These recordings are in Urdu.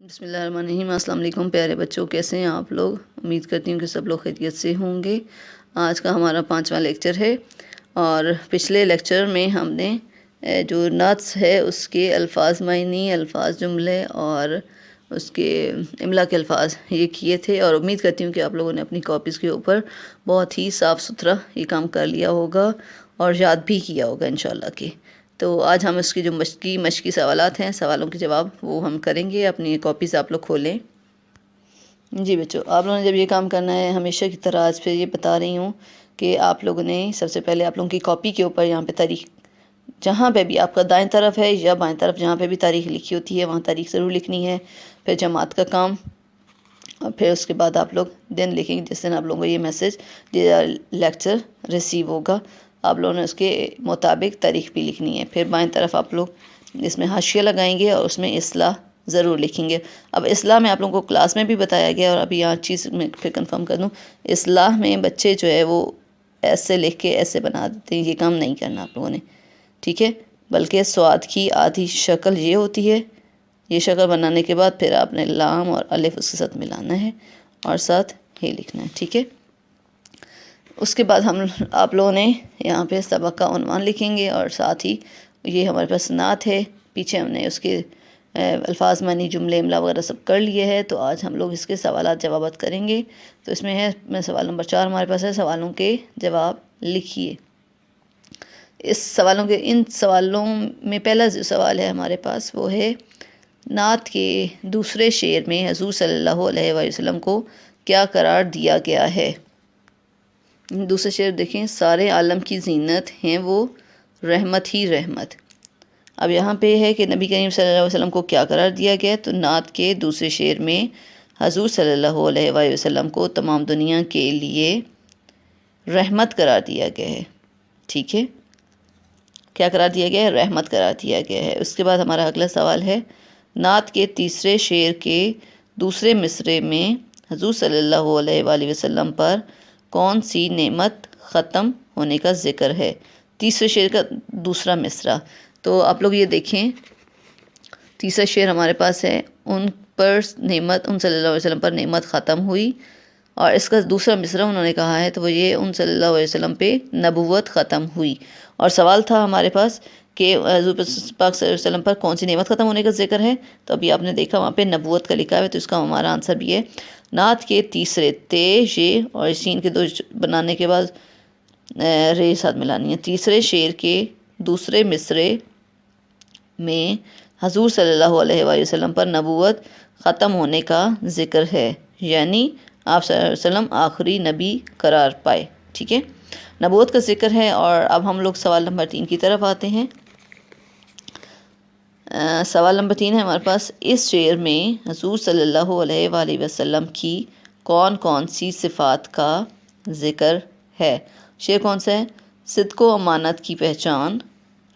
بسم اللہ الرحمن الرحیم۔ السلام علیکم پیارے بچوں، کیسے ہیں آپ لوگ؟ امید کرتی ہوں کہ سب لوگ خیریت سے ہوں گے۔ آج کا ہمارا 5واں لیکچر ہے، اور پچھلے لیکچر میں ہم نے جو نعت ہے اس کے الفاظ معنی، الفاظ جملے اور اس کے املا کے الفاظ یہ کیے تھے، اور امید کرتی ہوں کہ آپ لوگوں نے اپنی کاپیز کے اوپر بہت ہی صاف ستھرا یہ کام کر لیا ہوگا اور یاد بھی کیا ہوگا انشاءاللہ کہ تو آج ہم اس کی جو مشقی سوالات ہیں، سوالوں کے جواب وہ ہم کریں گے۔ اپنی کاپیز آپ لوگ کھولیں۔ جی بچوں، آپ لوگوں نے جب یہ کام کرنا ہے، ہمیشہ کی طرح آج پھر یہ بتا رہی ہوں کہ آپ لوگوں نے سب سے پہلے آپ لوگوں کی کاپی کے اوپر یہاں پہ تاریخ، جہاں پہ بھی آپ کا دائیں طرف ہے یا بائیں طرف جہاں پہ بھی تاریخ لکھی ہوتی ہے وہاں تاریخ ضرور لکھنی ہے، پھر جماعت کا کام، اور پھر اس کے بعد آپ لوگ دن لکھیں گے جس دن آپ لوگوں کو یہ میسج لیکچر ریسیو ہوگا۔ آپ لوگوں نے اس کے مطابق تاریخ بھی لکھنی ہے۔ پھر بائیں طرف آپ لوگ اس میں حاشیہ لگائیں گے اور اس میں اصلاح ضرور لکھیں گے۔ اب اصلاح میں آپ لوگوں کو کلاس میں بھی بتایا گیا، اور ابھی یہاں چیز میں پھر کنفرم کر دوں، اصلاح میں بچے جو ہے وہ ایسے لکھ کے ایسے بنا دیتے ہیں، یہ کام نہیں کرنا آپ لوگوں نے، ٹھیک ہے؟ بلکہ سواد کی آدھی شکل یہ ہوتی ہے، یہ شکل بنانے کے بعد پھر آپ نے لام اور الف اس کے ساتھ ملانا ہے اور ساتھ ہی لکھنا ہے، ٹھیک ہے؟ اس کے بعد آپ لوگوں نے یہاں پہ سبق کا عنوان لکھیں گے، اور ساتھ ہی یہ ہمارے پاس نعت ہے، پیچھے ہم نے اس کے الفاظ معنی جملے املا وغیرہ سب کر لیے ہے۔ تو آج ہم لوگ اس کے سوالات جوابات کریں گے۔ تو اس میں ہے سوال نمبر 4 ہمارے پاس ہے، سوالوں کے جواب لکھیے۔ ان سوالوں میں پہلا جو سوال ہے ہمارے پاس وہ ہے، نعت کے دوسرے شعر میں حضور صلی اللہ علیہ وآلہ وسلم کو کیا قرار دیا گیا ہے؟ دوسرے شعر دیکھیں، سارے عالم کی زینت ہیں وہ رحمت ہی رحمت۔ اب یہاں پہ ہے کہ نبی کریم صلی اللہ علیہ وسلم کو کیا قرار دیا گیا؟ تو نعت کے دوسرے شعر میں حضور صلی اللہ علیہ وآلہ وسلم کو تمام دنیا کے لیے رحمت قرار دیا گیا ہے، ٹھیک ہے؟ کیا قرار دیا گیا ہے؟ رحمت قرار دیا گیا ہے۔ اس کے بعد ہمارا اگلا سوال ہے، نعت کے تیسرے شعر کے دوسرے مصرعے میں حضور صلی اللہ علیہ وآلہ وسلم پر کون سی نعمت ختم ہونے کا ذکر ہے؟ تیسرے شعر کا دوسرا مصرعہ۔ تو آپ لوگ یہ دیکھیں، تیسرا شعر ہمارے پاس ہے، ان صلی اللہ علیہ وسلم پر نعمت ختم ہوئی، اور اس کا دوسرا مصرعہ انہوں نے کہا ہے تو وہ یہ، ان صلی اللہ علیہ وسلم پہ نبوت ختم ہوئی۔ اور سوال تھا ہمارے پاس کہ حضور پاک صلی اللہ علیہ وسلم پر کون سی نعمت ختم ہونے کا ذکر ہے؟ تو ابھی آپ نے دیکھا وہاں پہ نبوت کا لکھا ہے، تو اس کا ہمارا آنسر بھی ہے، نعت کے تیسرے یہ اور سین کے دو بنانے کے بعد رے ساتھ ملانی ہے، تیسرے شعر کے دوسرے مصرعے میں حضور صلی اللہ علیہ وآلہ وسلم پر نبوت ختم ہونے کا ذکر ہے، یعنی آپ صلی اللہ علیہ وسلم آخری نبی قرار پائے، ٹھیک ہے؟ نبوت کا ذکر ہے۔ اور اب ہم لوگ سوال نمبر 3 کی طرف آتے ہیں۔ سوال نمبر 3 ہے ہمارے پاس، اس شعر میں حضور صلی اللہ علیہ وآلہ وسلم کی کون کون سی صفات کا ذکر ہے؟ شعر کون سا ہے؟ صدق و امانت کی پہچان،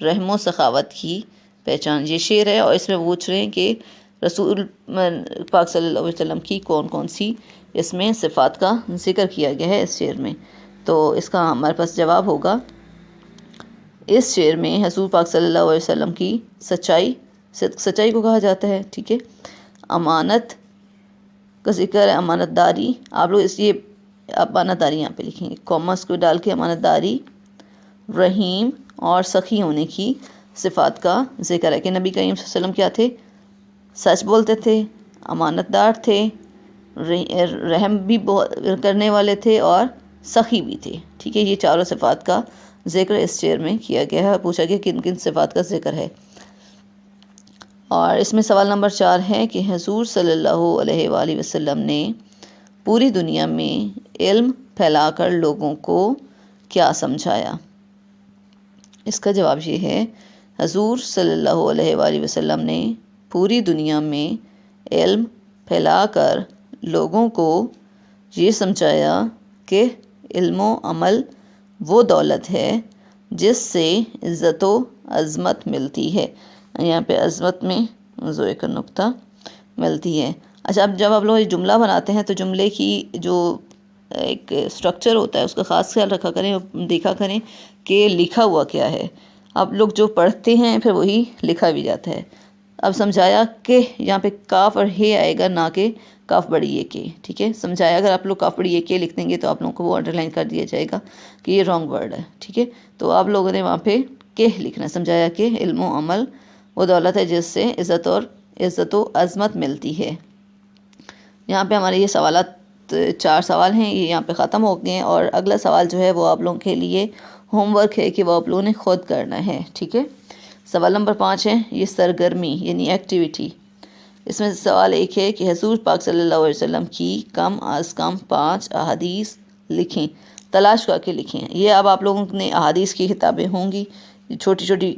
رحم و سخاوت کی پہچان، یہ شعر ہے، اور اس میں پوچھ رہے ہیں کہ رسول پاک صلی اللہ علیہ وسلم کی کون کون سی اس میں صفات کا ذکر کیا گیا ہے اس شعر میں۔ تو اس کا ہمارے پاس جواب ہوگا، اس شعر میں حضور پاک صلی اللہ علیہ وسلم کی سچائی کو کہا جاتا ہے، ٹھیک ہے؟ امانت کا ذکر ہے، امانت داری، آپ لوگ یہ امانت داری یہاں پہ لکھیں گے، کامرس کو ڈال کے، امانت داری، رحیم اور سخی ہونے کی صفات کا ذکر ہے کہ نبی کریم صلی اللہ علیہ وسلم کیا تھے؟ سچ بولتے تھے، امانت دار تھے، رحم بھی کرنے والے تھے، اور سخی بھی تھے، ٹھیک ہے؟ یہ چاروں صفات کا ذکر اس شعر میں کیا گیا ہے، پوچھا گیا کن کن صفات کا ذکر ہے۔ اور اس میں سوال نمبر 4 ہے کہ حضور صلی اللہ علیہ وآلہ وسلم نے پوری دنیا میں علم پھیلا کر لوگوں کو کیا سمجھایا؟ اس کا جواب یہ ہے، حضور صلی اللہ علیہ وآلہ وسلم نے پوری دنیا میں علم پھیلا کر لوگوں کو یہ سمجھایا کہ علم و عمل وہ دولت ہے جس سے عزت و عظمت ملتی ہے۔ یہاں پہ عظمت میں زوئے کا نقطہ ملتی ہے۔ اچھا، اب جب آپ لوگ یہ جملہ بناتے ہیں تو جملے کی جو ایک سٹرکچر ہوتا ہے اس کا خاص خیال رکھا کریں، اور دیکھا کریں کہ لکھا ہوا کیا ہے۔ آپ لوگ جو پڑھتے ہیں پھر وہی لکھا بھی جاتا ہے، اب سمجھایا کہ یہاں پہ کاف اور ہے آئے گا، نہ کہ کاف بڑی یہ کے، ٹھیک ہے. سمجھایا اگر آپ لوگ کاف بڑی یہ کے لکھ دیں گے تو آپ لوگوں کو وہ انڈر لائن کر دیا جائے گا کہ یہ رانگ ورڈ ہے، ٹھیک ہے. تو آپ لوگوں نے وہاں پہ کہ لکھنا ہے. سمجھایا کہ علم و عمل وہ دولت ہے جس سے عزت و عظمت ملتی ہے. یہاں پہ ہمارے یہ سوالات 4 سوال ہیں، یہ یہاں پہ ختم ہو گئے ہیں. اور اگلا سوال جو ہے وہ آپ لوگوں کے لیے ہوم ورک ہے کہ وہ آپ لوگوں نے خود کرنا ہے، ٹھیک ہے. سوال نمبر 5 ہے یہ سرگرمی یعنی ایکٹیویٹی. اس میں سوال 1 ہے کہ حضور پاک صلی اللہ علیہ وسلم کی کم از کم 5 احادیث لکھیں، تلاش کر کے لکھیں. یہ اب آپ لوگوں نے احادیث کی کتابیں ہوں گی، چھوٹی چھوٹی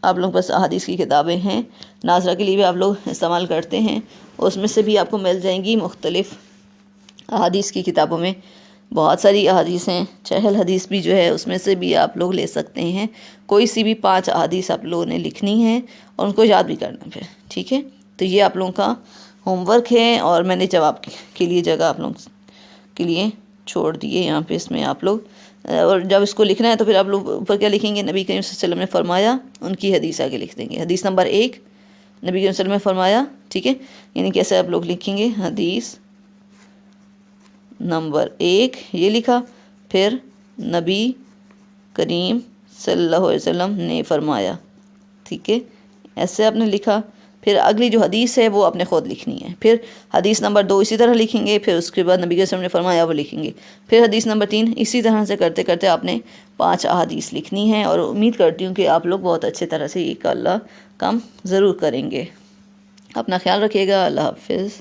آپ لوگوں کے پاس احادیث کی کتابیں ہیں، ناظرہ کے لیے بھی آپ لوگ استعمال کرتے ہیں، اس میں سے بھی آپ کو مل جائیں گی. مختلف احادیث کی کتابوں میں بہت ساری احادیث ہیں، چہل حدیث بھی جو ہے اس میں سے بھی آپ لوگ لے سکتے ہیں. کوئی سی بھی 5 احادیث آپ لوگوں نے لکھنی ہے اور ان کو یاد بھی کرنا ہے پھر، ٹھیک ہے. تو یہ آپ لوگوں کا ہوم ورک ہے اور میں نے جواب کے لیے جگہ آپ لوگ کے لیے چھوڑ دیے یہاں پہ. اس میں آپ لوگ اور جب اس کو لکھنا ہے تو پھر آپ لوگ اوپر کیا لکھیں گے؟ نبی کریم صلی اللہ علیہ وسلم نے فرمایا، ان کی حدیث آگے لکھ دیں گے. حدیث نمبر 1 نبی کریم صلی اللہ علیہ وسلم نے فرمایا، ٹھیک ہے. یعنی کیسے آپ لوگ لکھیں گے؟ حدیث نمبر 1 یہ لکھا، پھر نبی کریم صلی اللہ علیہ وسلم نے فرمایا، ٹھیک ہے. ایسے آپ نے لکھا. پھر اگلی جو حدیث ہے وہ آپ نے خود لکھنی ہے. پھر حدیث نمبر 2 اسی طرح لکھیں گے، پھر اس کے بعد نبی صلی اللہ علیہ وسلم نے فرمایا وہ لکھیں گے. پھر حدیث نمبر 3 اسی طرح سے کرتے کرتے آپ نے 5 احادیث لکھنی ہے. اور امید کرتی ہوں کہ آپ لوگ بہت اچھے طرح سے یہ اللہ کام ضرور کریں گے. اپنا خیال رکھیے گا. اللہ حافظ.